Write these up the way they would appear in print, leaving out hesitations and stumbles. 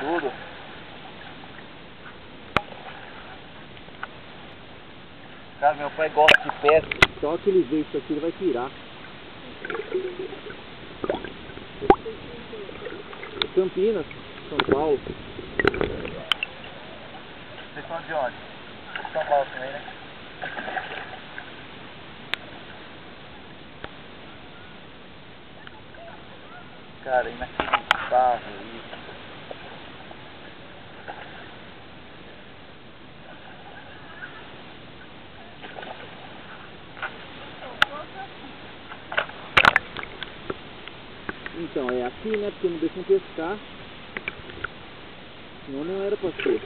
tudo. Cara, meu pai gosta de pesca. Só que ele vê isso aqui, ele vai tirar. Campinas, São Paulo. Vocês são de onde? São Paulo também, né? Cara, inacreditável isso. Então, é aqui, né? Porque não deixam pescar. Senão não era pra ser.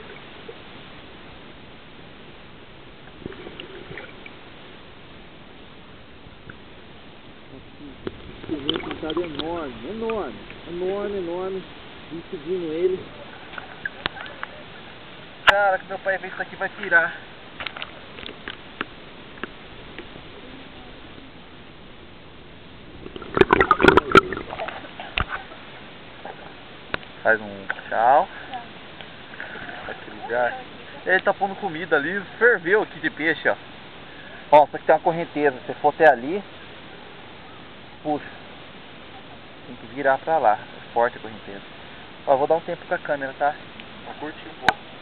Aqui, um pintado enorme, enorme, enorme, enorme. Vim seguindo ele. Cara, que meu pai vê isso aqui vai tirar. Faz um tchau. Ele tá pondo comida ali, ferveu aqui de peixe, ó. Ó, só que tem uma correnteza. Se for até ali, puxa. Tem que virar pra lá. É forte a correnteza. Ó, vou dar um tempo com a câmera, tá? Vou curtir um pouco.